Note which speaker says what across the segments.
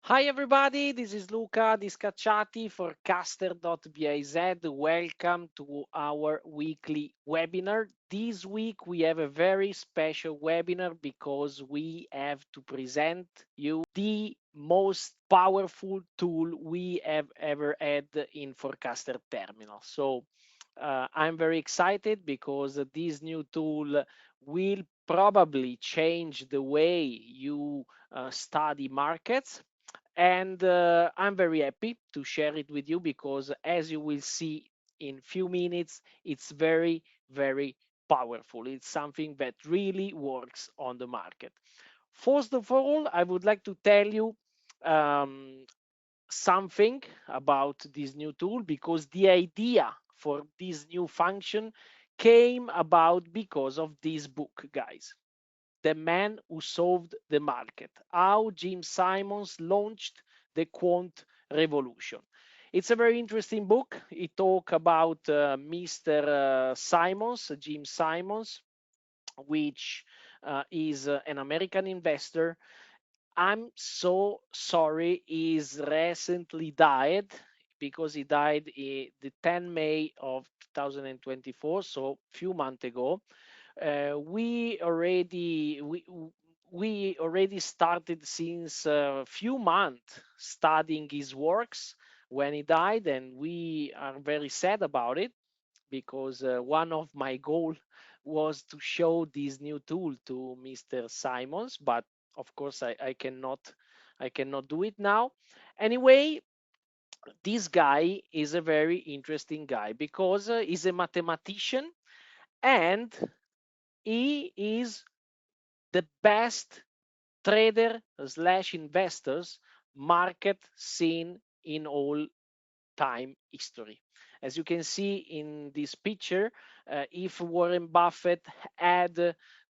Speaker 1: Hi everybody, this is Luca Discacciati, Forecaster.biz. Welcome to our weekly webinar. This week we have a very special webinar because we have to present you the most powerful tool we have ever had in Forecaster Terminal. So I'm very excited because this new tool will probably change the way you study markets, and I'm very happy to share it with you because, as you will see in few minutes, it's very powerful. It's something that really works on the market. First of all, I would like to tell you um, something about this new tool, because the idea for this new function came about because of this book, guys. The Man Who Solved the Market, How Jim Simons Launched the Quant Revolution. It's a very interesting book. It talks about Mr. Simons, Jim Simons, which is an American investor. I'm so sorry he's recently died, because he died the 10 May of 2024, so few months ago. We already we already started since a few months studying his works when he died, and we are very sad about it, because one of my goal was to show this new tool to Mr. Simons, but of course I cannot do it now. Anyway, this guy is a very interesting guy because he's a mathematician, and he is the best trader slash investors market seen in all time history. As you can see in this picture, if Warren Buffett had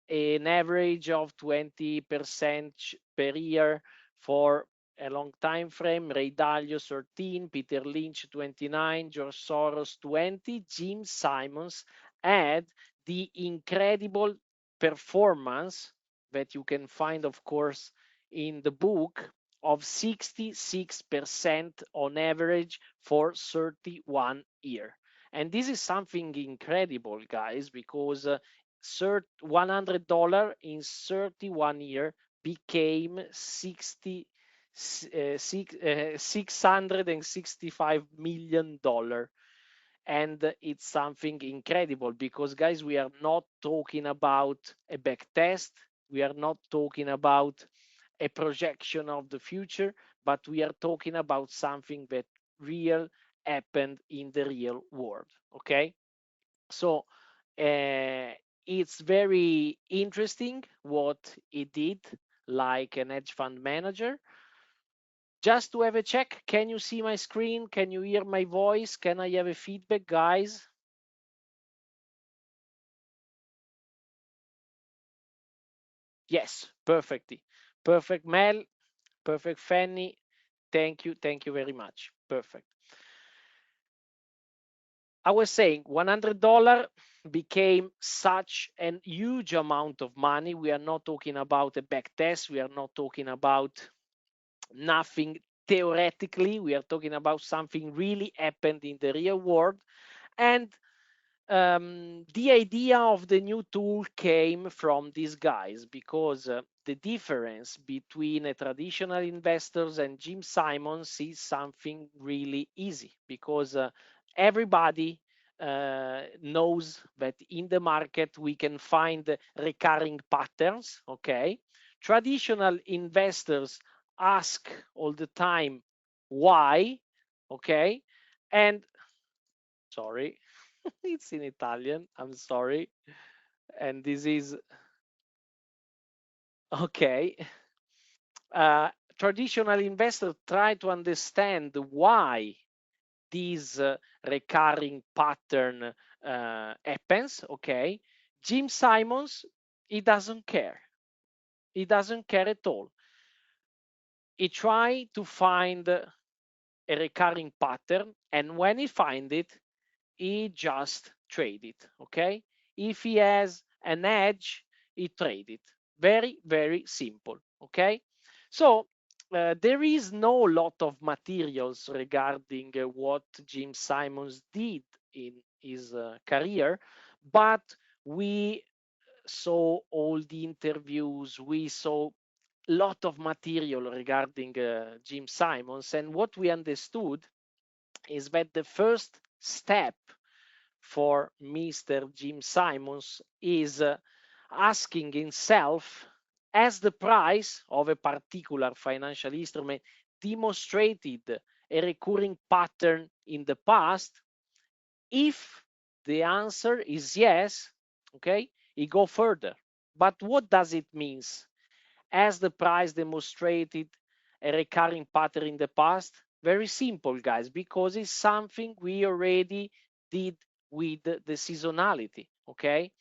Speaker 1: an average of 20% per year for a long time frame, Ray Dalio 13, Peter Lynch 29, George Soros 20, Jim Simons had the incredible performance that you can find, of course, in the book, of 66% on average for 31 years. And this is something incredible, guys, because $100 in 31 years became 665 million dollar. And it's something incredible because, guys, we are not talking about a back test, we are not talking about a projection of the future, but we are talking about something that real happened in the real world. Okay, so it's very interesting what he did, like an hedge fund manager. Just to have a check, can you see my screen? Can you hear my voice? Can I have a feedback, guys? Yes, perfectly. Perfect, Mel. Perfect, Fanny. Thank you. Thank you very much. Perfect. I was saying $100 became such an huge amount of money. We are not talking about a back test. We are not talking about nothing theoretically. We are talking about something really happened in the real world. And the idea of the new tool came from these guys, because the difference between a traditional investors and Jim Simons is something really easy, because everybody knows that in the market we can find recurring patterns. Okay, traditional investors ask all the time why. Okay, and sorry, it's in Italian. I'm sorry. And this is okay. Traditional investors try to understand why this recurring pattern happens. Okay. Jim Simons, he doesn't care. He doesn't care at all. He try to find a recurring pattern, and when he find it, he just trade it. Okay, if he has an edge, he trade it. Very simple. Okay, so there is no lot of materials regarding what Jim Simons did in his career, but we saw all the interviews, we saw lot of material regarding Jim Simons, and what we understood is that the first step for Mr. Jim Simons is asking himself, as the price of a particular financial instrument demonstrated a recurring pattern in the past. If the answer is yes, okay, he go further. But what does it mean? As the price demonstrated a recurring pattern in the past? Very simple, guys, because it's something we already did with the seasonality, okay?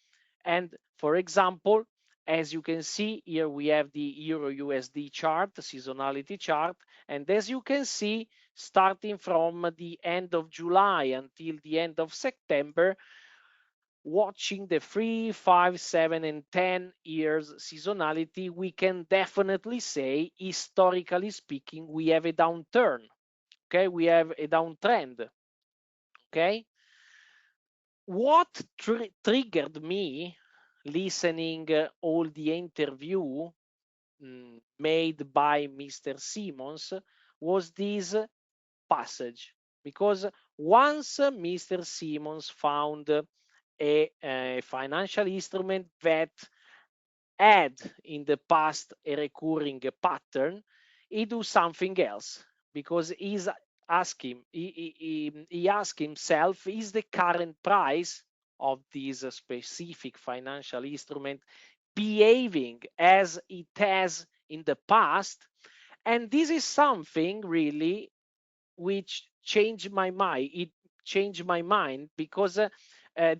Speaker 1: And for example, as you can see here, we have the Euro USD chart, the seasonality chart. And as you can see, starting from the end of July until the end of September, watching the 3, 5, 7, and 10 years seasonality, we can definitely say, historically speaking, we have a downturn. Okay, we have a downtrend. Okay, what triggered me listening all the interview made by Mr. Simons was this passage, because once Mr. Simons found a financial instrument that had in the past a recurring pattern, he do something else, because he asked himself, is the current price of this specific financial instrument behaving as it has in the past? And this is something really which changed my mind. It changed my mind because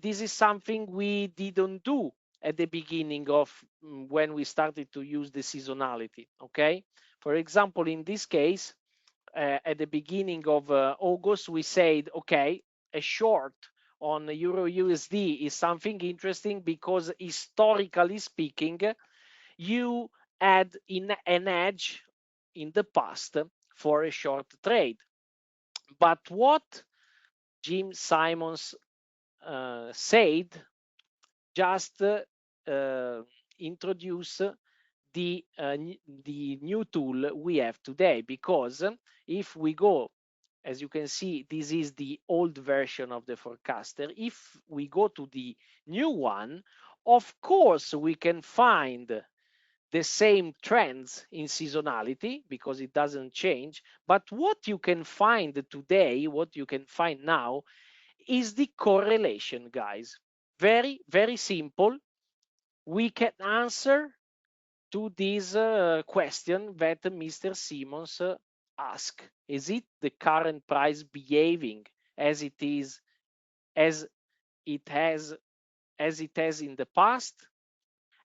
Speaker 1: this is something we didn't do at the beginning of when we started to use the seasonality. Okay, for example, in this case, at the beginning of August, we said, okay, a short on Euro USD is something interesting because historically speaking, you had in an edge in the past for a short trade. But what Jim Simons said just introduce the new tool we have today, because if we go, as you can see, this is the old version of the forecaster. If we go to the new one, of course we can find the same trends in seasonality because it doesn't change. But what you can find today, what you can find now, is the correlation, guys. Very, very simple. We can answer to this question that Mr. Simons asked. Is it the current price behaving as it is, as it has, as it has in the past?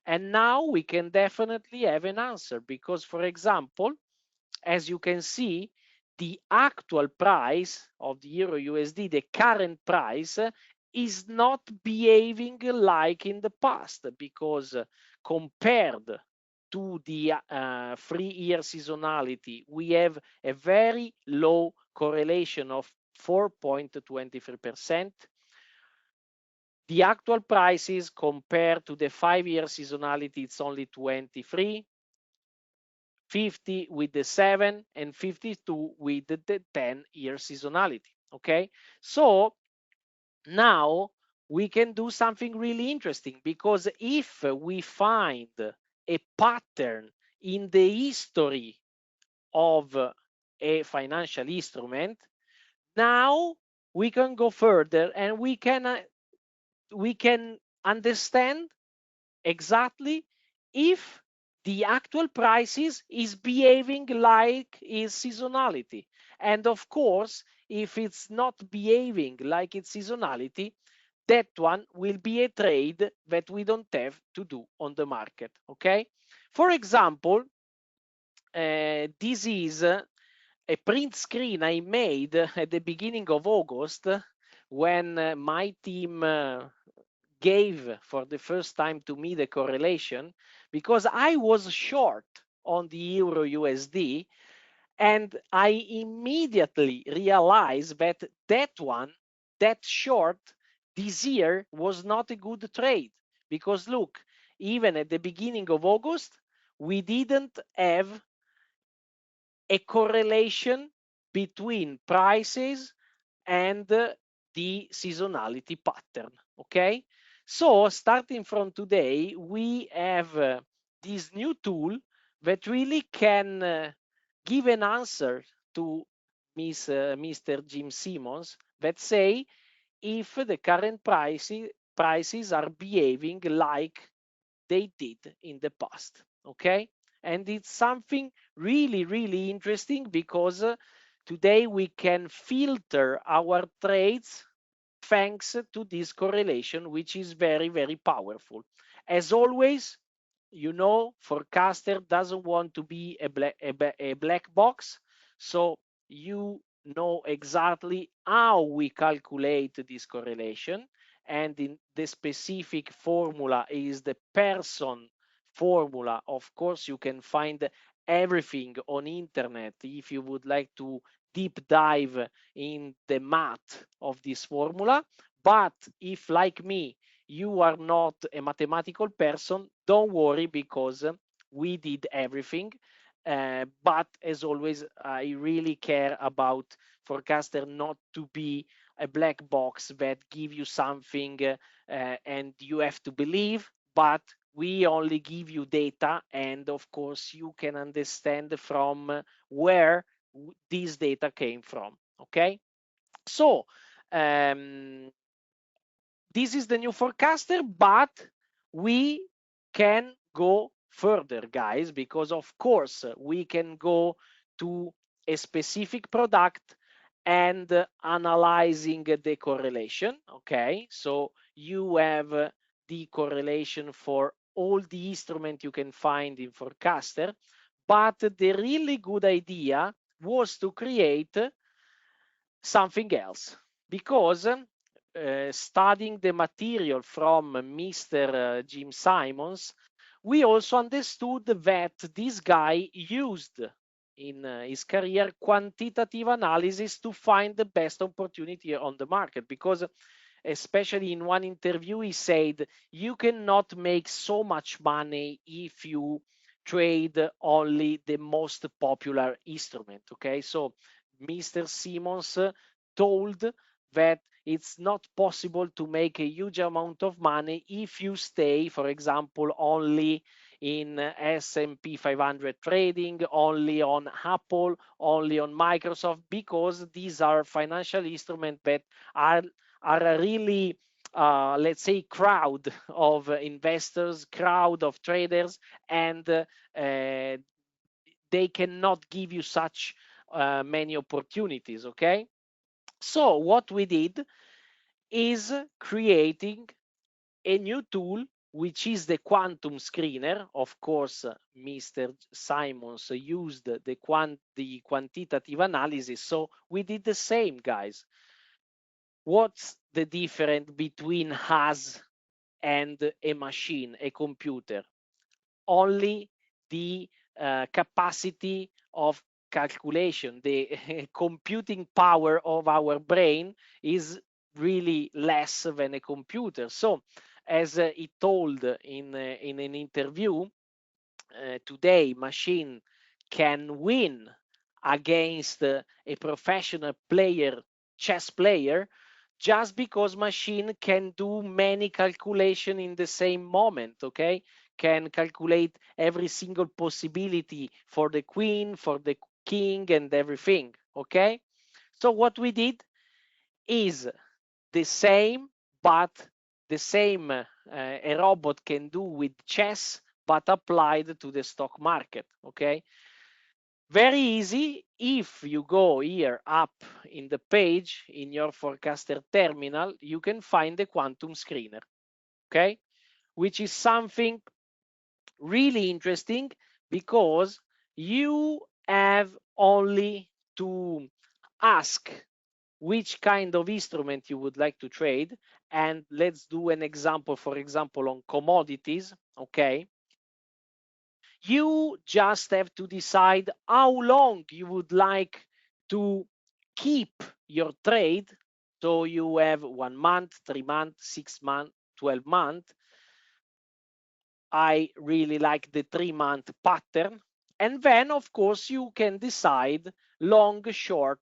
Speaker 1: And now we can definitely have an answer because, for example, as you can see, the actual price of the Euro USD, the current price, is not behaving like in the past, because compared to the 3-year seasonality, we have a very low correlation of 4.23%. The actual prices compared to the 5-year seasonality, it's only 23, 50 with the 7, and 52 with the 10-year seasonality. Okay, so now we can do something really interesting, because if we find a pattern in the history of a financial instrument, now we can go further and we can understand exactly if the actual prices is behaving like its seasonality. And of course, if it's not behaving like its seasonality, that one will be a trade that we don't have to do on the market. Okay, for example, this is a print screen I made at the beginning of August when my team gave for the first time to me the correlation, because I was short on the Euro USD And I immediately realized that that short this year was not a good trade. Because look, even at the beginning of August, we didn't have a correlation between prices and the seasonality pattern. Okay, so starting from today, we have this new tool that really can give an answer to Mr. Jim Simons that say if the current prices are behaving like they did in the past. Okay, and it's something really, really interesting because today we can filter our trades thanks to this correlation, which is very, very powerful. As always, you know, forecaster doesn't want to be a black box, so you know exactly how we calculate this correlation, and in the specific formula is the person formula. Of course, you can find everything on internet if you would like to deep dive in the math of this formula. But if, like me, you are not a mathematical person, don't worry because we did everything. But as always, I really care about forecaster not to be a black box that give you something and you have to believe, but we only give you data, and of course you can understand from where this data came from. Okay, so um, this is the new forecaster, but we can go further, guys, because of course we can go to a specific product and analyzing the correlation. Okay, so you have the correlation for all the instrument you can find in forecaster, but the really good idea was to create something else, because studying the material from Mr. Jim Simons, we also understood that this guy used in his career quantitative analysis to find the best opportunity on the market. Because especially in one interview he said you cannot make so much money if you trade only the most popular instrument. Okay, so Mr. Simons told that it's not possible to make a huge amount of money if you stay, for example, only in S&P 500 trading, only on Apple, only on Microsoft, because these are financial instruments that are a really let's say crowd of investors, crowd of traders, and they cannot give you such many opportunities. Okay, so what we did is creating a new tool, which is the quantum screener. Of course, Mr. Simons used the quantitative analysis, so we did the same, guys. What's the difference between us and a machine, a computer? Only the capacity of calculation, the computing power of our brain is really less than a computer. So, as he told in an interview, today machine can win against a professional player, chess player, just because machine can do many calculation in the same moment. Okay, can calculate every single possibility for the queen, for the king, and everything. Okay, so what we did is the same, but the same a robot can do with chess, but applied to the stock market. Okay, very easy. If you go here up in the page in your forecaster terminal, you can find the quantum screener. Okay, which is something really interesting, because you have only to ask which kind of instrument you would like to trade. And let's do an example, for example, on commodities. Okay, You just have to decide how long you would like to keep your trade. So you have 1 month, 3 months, 6 months, 12 months. I really like the 3-month pattern. And then, of course, you can decide long, short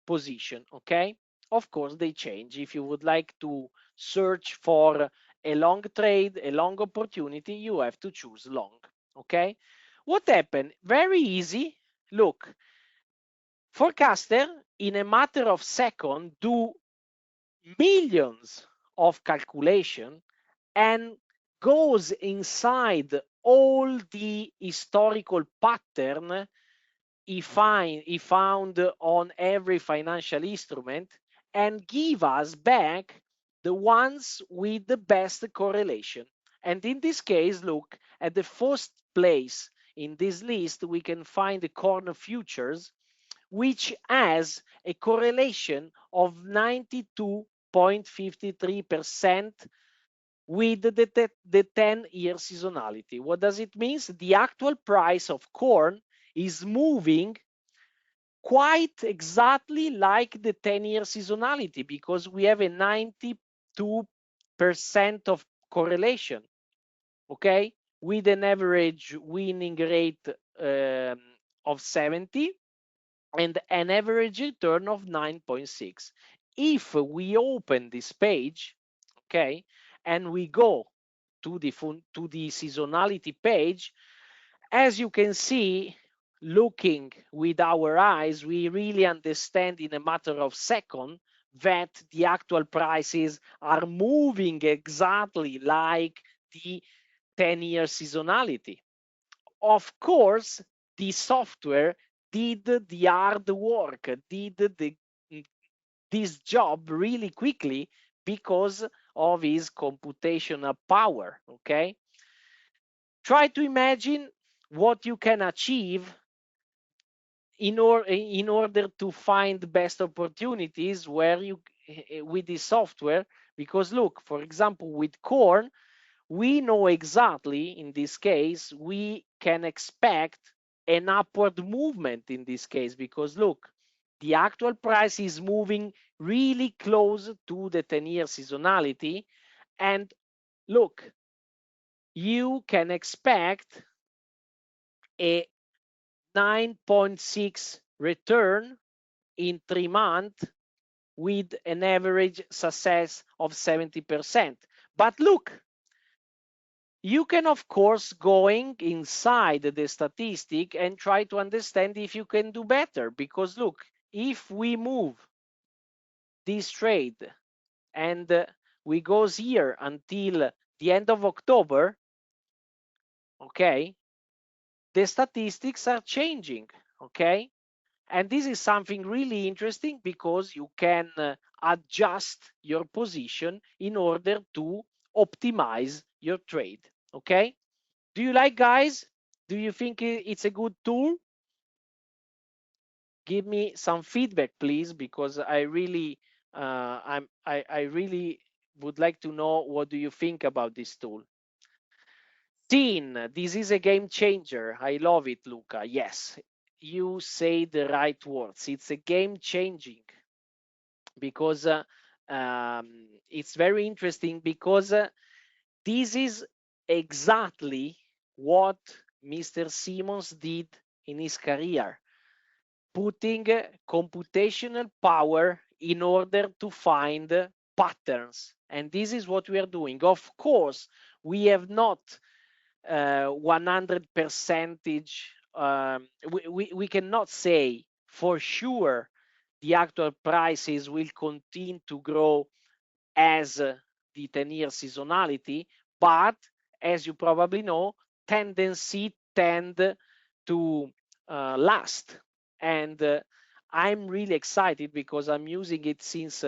Speaker 1: position. Okay. Of course, they change. If you would like to search for a long trade, a long opportunity, you have to choose long. Okay. What happened? Very easy. Look, Forecaster, in a matter of seconds, do millions of calculation and goes inside all the historical pattern he found on every financial instrument and give us back the ones with the best correlation. And in this case, look at the first place in this list, we can find the corn futures, which has a correlation of 92.53% with the 10-year seasonality. What does it mean? The actual price of corn is moving quite exactly like the 10-year seasonality because we have a 92% of correlation, okay, with an average winning rate of 70 and an average return of 9.6. If we open this page, okay, and we go to the seasonality page, as you can see, looking with our eyes, we really understand in a matter of seconds that the actual prices are moving exactly like the 10-year seasonality. Of course, the software did the hard work, did this job really quickly because of his computational power, okay? Try to imagine what you can achieve in order to find best opportunities where you with this software, because look, for example, with corn, we know exactly in this case we can expect an upward movement in this case because look, the actual price is moving really close to the 10-year seasonality, and look, you can expect a 9.6 return in 3 months with an average success of 70%. But look, you can, of course, going inside the statistic and try to understand if you can do better. Because look, if we move this trade and we goes here until the end of October, okay, the statistics are changing, okay? And this is something really interesting because you can adjust your position in order to optimize your trade, okay? Do you like, guys? Do you think it's a good tool? Give me some feedback, please, because I really, I really would like to know what do you think about this tool. Teen, this is a game changer. I love it, Luca. Yes, you say the right words. It's a game changing because it's very interesting because this is exactly what Mr. Simons did in his career, putting computational power in order to find patterns. And this is what we are doing. Of course, we have not 100 percentage. We cannot say for sure the actual prices will continue to grow as the 10-year seasonality, but as you probably know, tendency tend to last. And I'm really excited because I'm using it since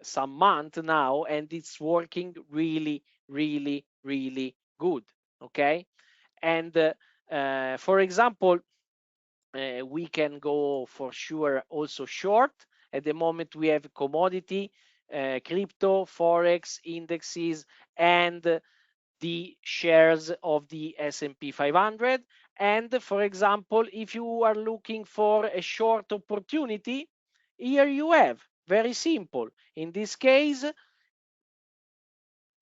Speaker 1: some month now, and it's working really, really, really good. Okay, and for example, we can go for sure also short. At the moment, we have commodity, crypto, forex, indexes, and the shares of the S&P 500. And for example, if you are looking for a short opportunity, here you have, very simple. In this case,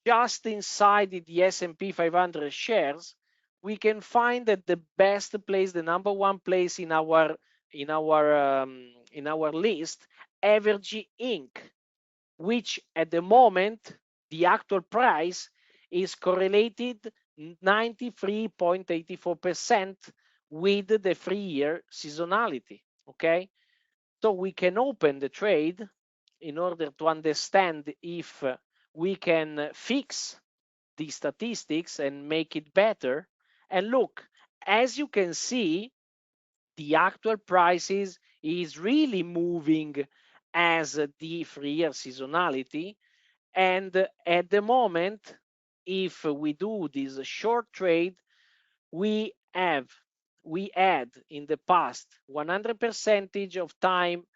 Speaker 1: just inside the S&P 500 shares, we can find that the best place, the number one place in our list, Average Inc., which at the moment the actual price is correlated 93.84% with the 3-year seasonality. Okay, so we can open the trade in order to understand if we can fix the statistics and make it better. And look, as you can see, the actual prices is really moving as the 3-year seasonality. And at the moment, if we do this short trade, we had in the past 100% of time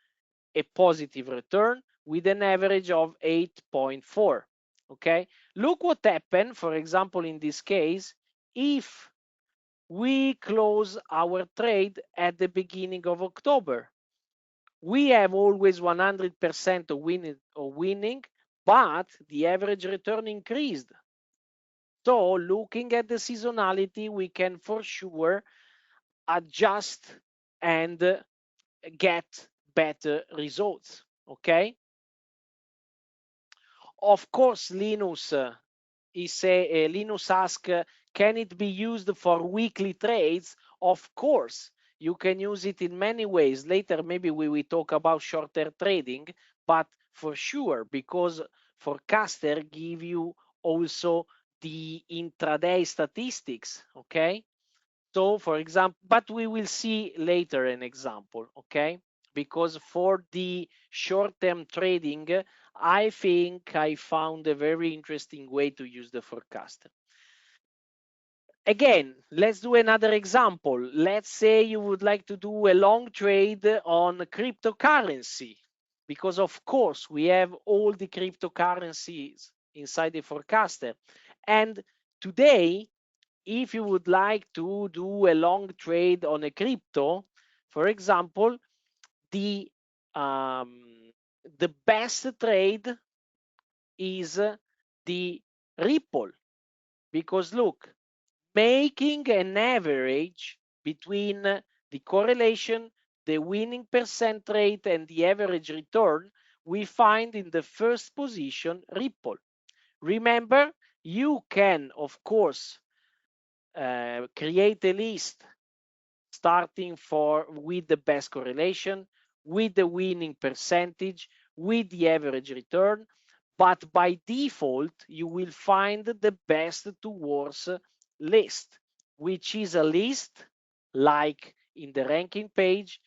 Speaker 1: a positive return with an average of 8.4. Okay, look what happened, for example, in this case, if we close our trade at the beginning of October. We have always 100% of winning, but the average return increased. So looking at the seasonality, we can for sure adjust and get better results. Okay. Of course, Linus Linus asks, can it be used for weekly trades? Of course, you can use it in many ways. Later, maybe we will talk about shorter trading, but for sure, because Forecaster give you also the intraday statistics, okay? So, for example, but we will see later an example, okay? Because for the short-term trading, I think I found a very interesting way to use the forecaster. Again, let's do another example. Let's say you would like to do a long trade on cryptocurrency, because of course we have all the cryptocurrencies inside the forecaster. And today, if you would like to do a long trade on a crypto, for example, the best trade is the Ripple, because look, making an average between the correlation, the winning percent rate, and the average return, we find in the first position Ripple. Remember, you can, of course, create a list starting with the best correlation, with the winning percentage, with the average return, but by default, you will find the best to worst list, which is a list like in the ranking page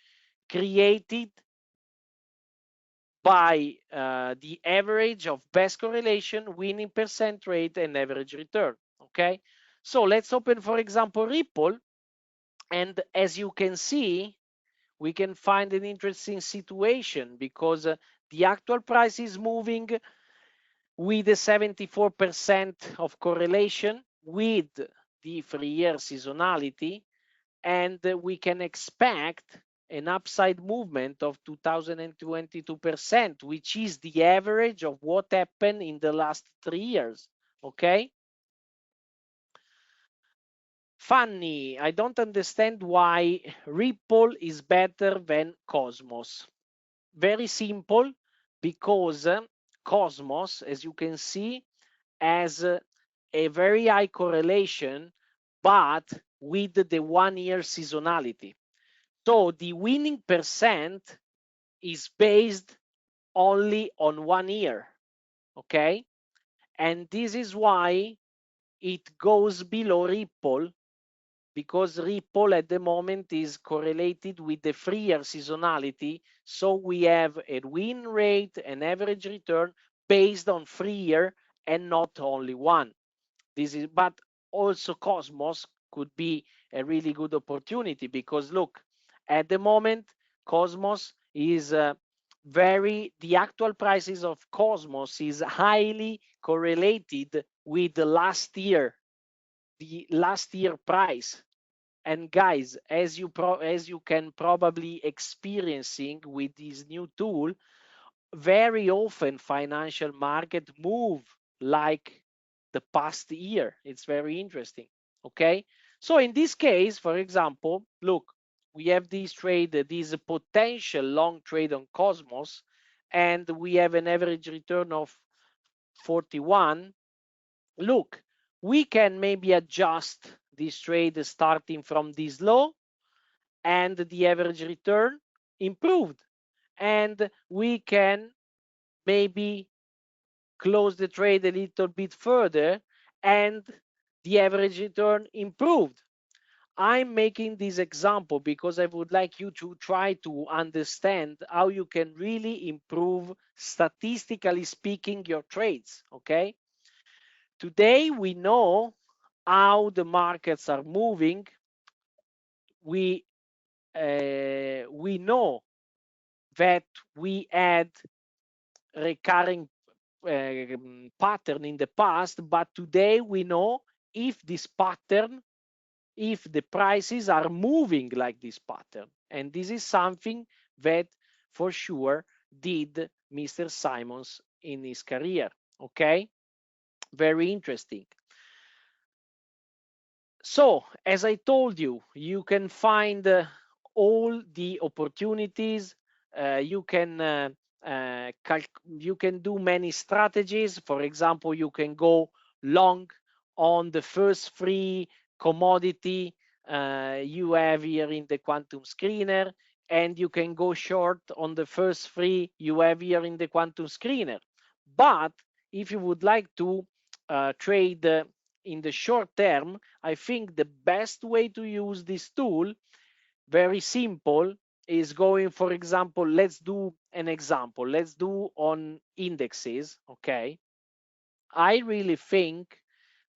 Speaker 1: created by the average of best correlation, winning percent rate, and average return. Okay, so let's open, for example, Ripple. And as you can see, we can find an interesting situation because the actual price is moving with a 74% of correlation with the 3-year seasonality, and we can expect an upside movement of 2022%, which is the average of what happened in the last 3 years. Okay. Funny, I don't understand why Ripple is better than Cosmos. Very simple, because Cosmos, as you can see, has a very high correlation, but with the 1-year seasonality. So the winning percent is based only on 1 year, okay? And this is why it goes below Ripple, because Ripple at the moment is correlated with the 3-year seasonality. So we have a win rate and average return based on 3-year and not only one. But also Cosmos could be a really good opportunity, because look, at the moment, Cosmos is the actual prices of Cosmos is highly correlated with the last year the last year price. And guys, as you can probably experiencing with this new tool, very often financial market move like the past year. It's very interesting. Okay, so in this case, for example, look, we have this trade, this potential long trade on Cosmos, and we have an average return of 41. Look, we can maybe adjust this trade starting from this low, and the average return improved, and we can maybe close the trade a little bit further, and the average return improved. I'm making this example because I would like you to try to understand how you can really improve, statistically speaking, your trades. Okay, today we know how the markets are moving. We know that we had recurring pattern in the past, but today we know if this pattern, if the prices are moving like this pattern. And this is something that for sure did Mr. Simons in his career. Okay, very interesting. So, as I told you, you can find all the opportunities. You can you can do many strategies. For example, you can go long on the first free commodity you have here in the quantum screener, and you can go short on the first free you have here in the quantum screener. But if you would like to trade in the short term, I think the best way to use this tool, very simple, is going, for example, let's do an example. Let's do on indexes, okay? I really think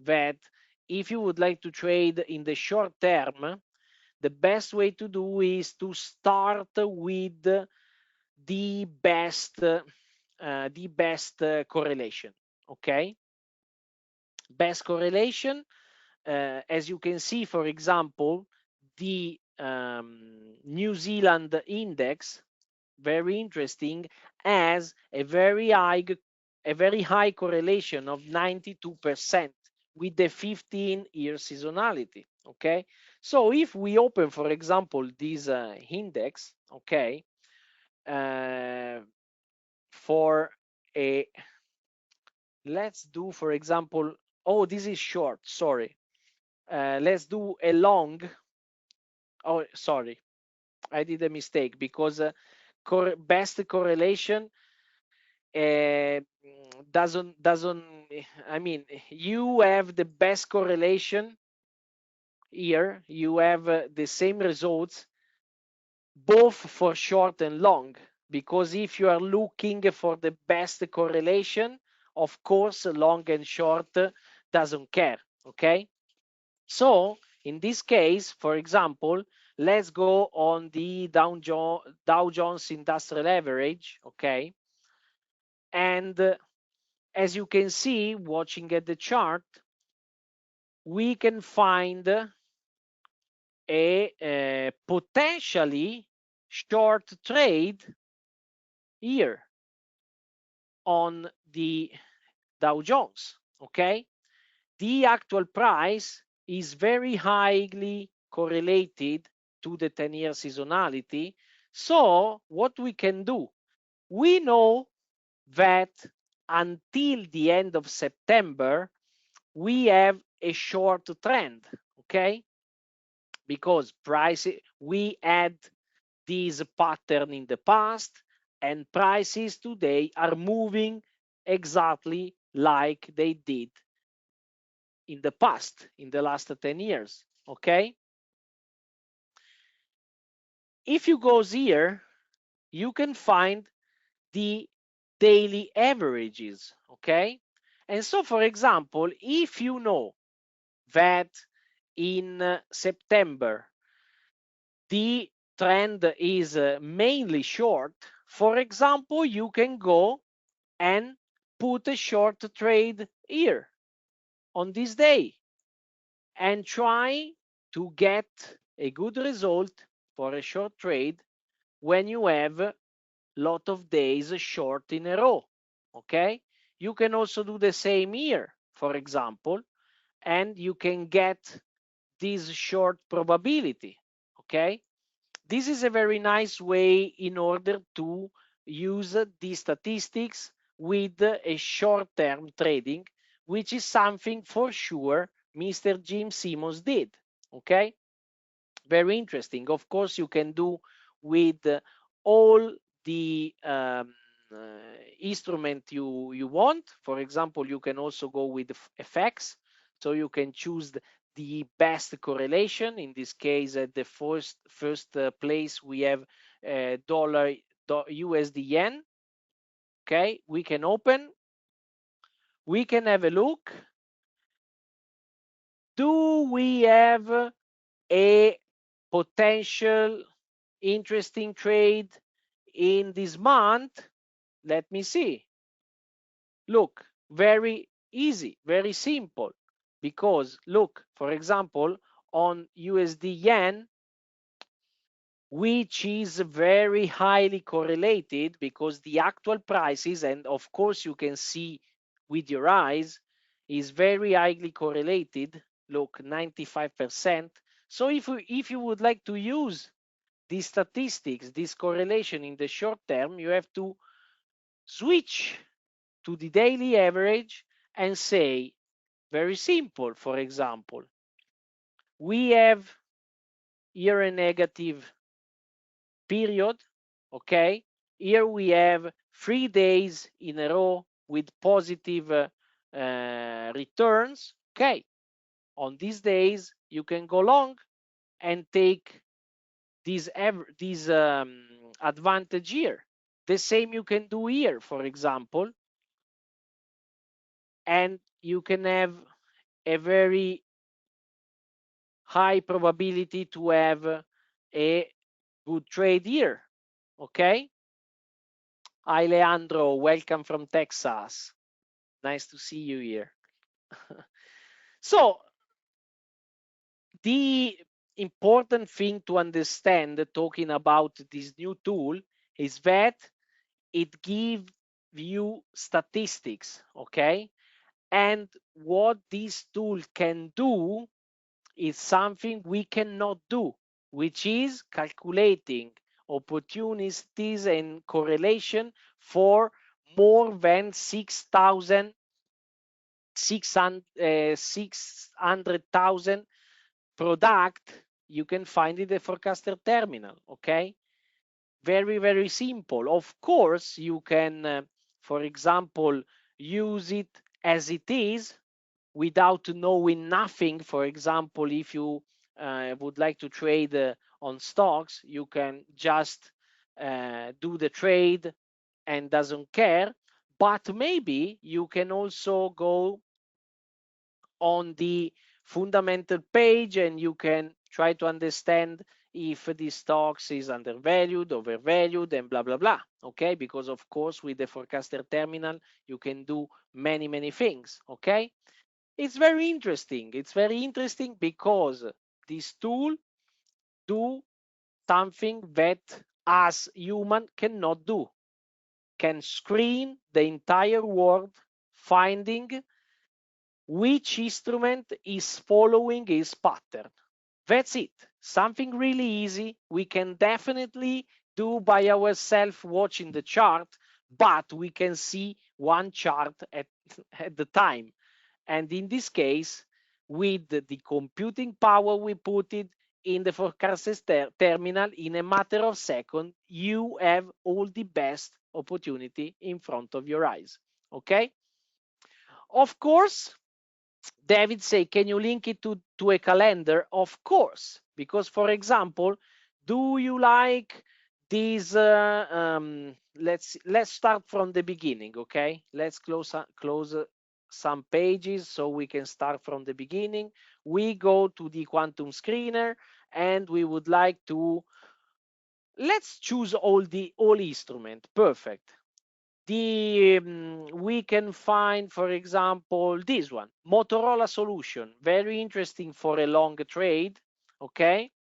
Speaker 1: that if you would like to trade in the short term, the best way to do is to start with the best correlation, okay? Best correlation, as you can see, for example, the New Zealand index, very interesting, has a very high correlation of 92% with the 15-year seasonality. Okay, so if we open, for example, this index, okay, for a, let's do, for example, oh, this is short, sorry. Let's do a long. Oh, sorry, I did a mistake because best correlation uh, doesn't. I mean, you have the best correlation here. You have the same results both for short and long, because if you are looking for the best correlation, of course, long and short doesn't care. Okay. So in this case, for example, let's go on the Dow Jones Industrial Average, okay? And as you can see, watching at the chart, we can find a potentially short trade here on the Dow Jones, okay? The actual price is very highly correlated to the 10-year seasonality. So what we can do, we know that until the end of September, we have a short trend, okay? Because we had this pattern in the past, and prices today are moving exactly like they did in the past, in the last 10 years, okay? If you go here, you can find the daily averages, okay? And so, for example, if you know that in September, the trend is mainly short, for example, you can go and put a short trade here on this day. and try to get a good result for a short trade when you have a lot of days short in a row. Okay? You can also do the same here, for example, and you can get this short probability. Okay? This is a very nice way in order to use the statistics with a short-term trading, which is something for sure Mr. Jim Simons did. Okay? Very interesting. Of course, you can do with all the instrument you want. For example, you can also go with FX. So you can choose the best correlation. In this case, at the first place, we have dollar USD yen. Okay, we can open. We can have a look. Do we have a potential interesting trade in this month? Let me see. Look, very easy, very simple. Because look, for example, on USD yen, which is very highly correlated because the actual prices, and of course you can see with your eyes, is very highly correlated. Look, 95%. So if you would like to use these statistics, this correlation in the short term, you have to switch to the daily average and say, very simple, for example, we have here a negative period, okay? Here we have 3 days in a row with positive returns, okay? On these days, you can go long and take this advantage here. The same you can do here, for example, and you can have a very high probability to have a good trade here. Okay? Hi, Leandro. Welcome from Texas. Nice to see you here. So, the important thing to understand talking about this new tool is that it gives you statistics, okay? And what this tool can do is something we cannot do, which is calculating opportunities and correlation for more than 600,000 product you can find in the forecaster terminal. Okay, very, very simple. Of course, you can, for example, use it as it is without knowing nothing. For example, if you would like to trade on stocks, you can just do the trade and doesn't care. But maybe you can also go on the fundamental page and you can try to understand if the stocks is undervalued, overvalued, and blah, blah, blah. Okay, because of course with the forecaster terminal, you can do many, many things. Okay, it's very interesting. It's very interesting because this tool do something that us human cannot do. Can screen the entire world, finding which instrument is following his pattern. That's it. Something really easy. We can definitely do by ourselves watching the chart, but we can see one chart at the time. And in this case, with the computing power we put it in the forecaster terminal, in a matter of seconds, you have all the best opportunity in front of your eyes. Okay? Of course, David say, can you link it to a calendar? Of course, because for example, do you like these? Let's start from the beginning, okay? Let's close some pages so we can start from the beginning. We go to the quantum screener and we would like to let's choose all instrument. Perfect. We can find, for example, this one, Motorola solution, very interesting for a long trade. Okay,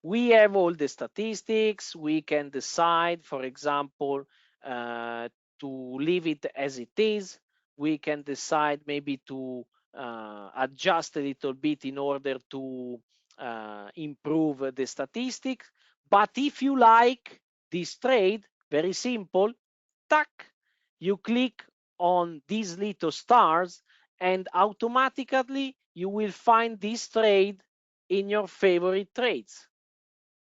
Speaker 1: we have all the statistics. We can decide, for example, to leave it as it is. We can decide maybe to adjust a little bit in order to improve the statistics. But if you like this trade, very simple, tack, you click on these little stars and automatically you will find this trade in your favorite trades.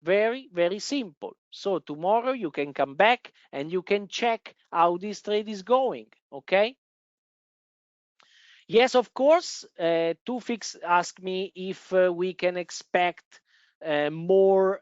Speaker 1: Very, very simple. So tomorrow you can come back and you can check how this trade is going. Okay. Yes, of course. Tufix asked me if we can expect more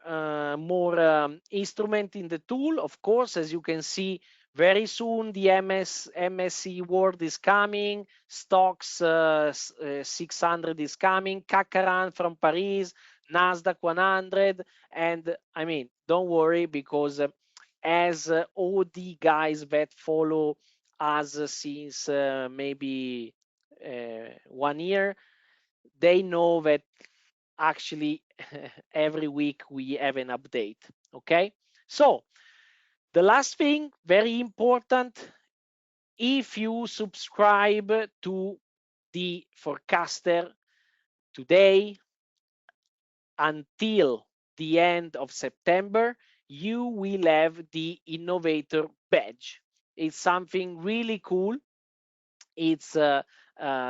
Speaker 1: instrument in the tool. Of course, as you can see, very soon the MSC World is coming, Stocks 600 is coming, CAC from Paris, Nasdaq 100, and I mean, don't worry because as all the guys that follow us since maybe 1 year, they know that actually every week we have an update. Okay, so the last thing, very important, if you subscribe to the Forecaster today until the end of September, you will have the Innovator badge. It's something really cool. It's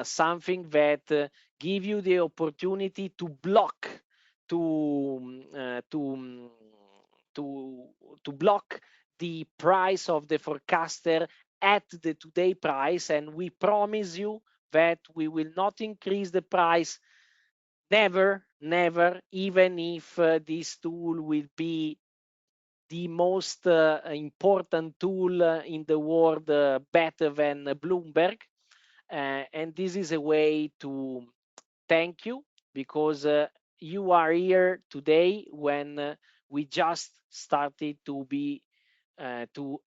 Speaker 1: something that give you the opportunity to block to uh, to mm, to to block the price of the forecaster at the today price, and we promise you that we will not increase the price, never, never, even if this tool will be the most important tool in the world, better than Bloomberg. And this is a way to thank you because you are here today when we just started to be to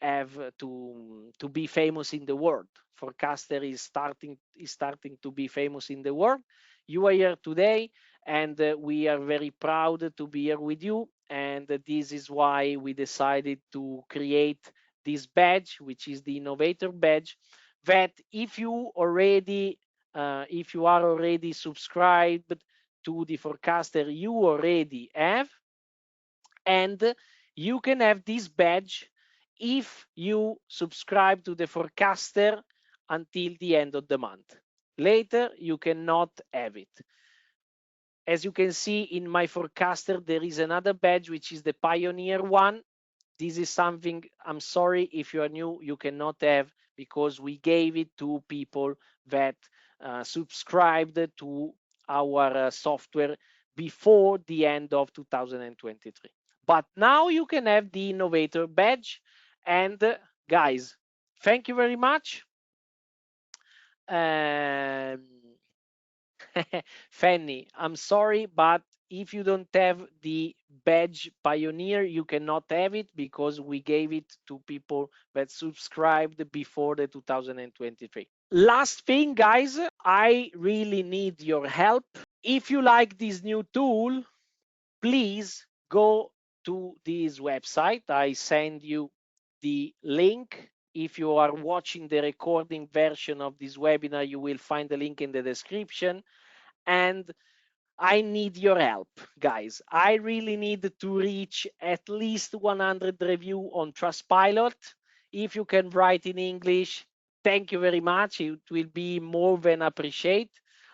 Speaker 1: be famous in the world. Forecaster is starting to be famous in the world. You are here today, and we are very proud to be here with you. And this is why we decided to create this badge, which is the Innovator badge. That if you are already subscribed to the Forecaster, you already have, and you can have this badge if you subscribe to the Forecaster until the end of the month. Later, you cannot have it. As you can see in my Forecaster, there is another badge, which is the Pioneer one. This is something, I'm sorry, if you are new, you cannot have, because we gave it to people that subscribed to our software before the end of 2023. But now you can have the Innovator badge. And guys, thank you very much. Um, Fanny, I'm sorry, but if you don't have the badge Pioneer, you cannot have it because we gave it to people that subscribed before the 2023. Last thing, guys, I really need your help. If you like this new tool, please go to this website. I send you the link. If you are watching the recording version of this webinar, you will find the link in the description. And I need your help, guys. I really need to reach at least 100 review on Trustpilot. If you can write in English, thank you very much. It will be more than appreciate.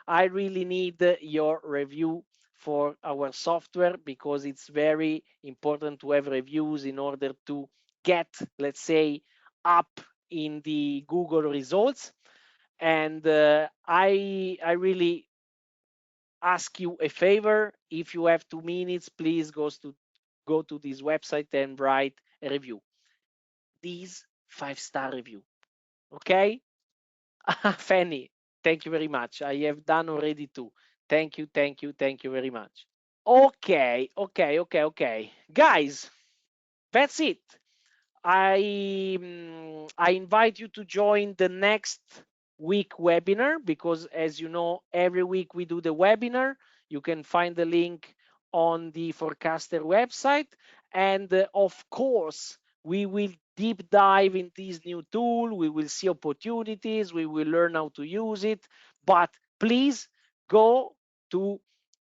Speaker 1: I really need your review for our software because it's very important to have reviews in order to get, let's say, up in the Google results. And I really ask you a favor. If you have 2 minutes, please go to this website and write a review. This 5-star review. Okay? Fanny, thank you very much. I have done already two. Thank you, thank you, thank you very much. Okay. Guys, that's it. I invite you to join the next week webinar, because as you know, every week we do the webinar. You can find the link on the Forecaster website. And of course, we will deep dive in this new tool. We will see opportunities. We will learn how to use it. But please go to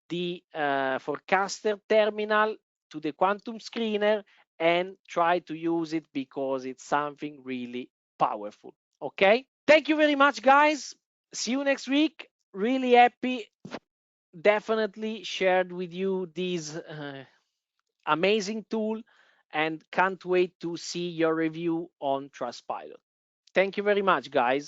Speaker 1: the Forecaster terminal, to the Quantum Screener, and try to use it, because it's something really powerful. Okay? Thank you very much, guys. See you next week. Really happy. Definitely shared with you this amazing tool, and can't wait to see your review on Trustpilot. Thank you very much, guys.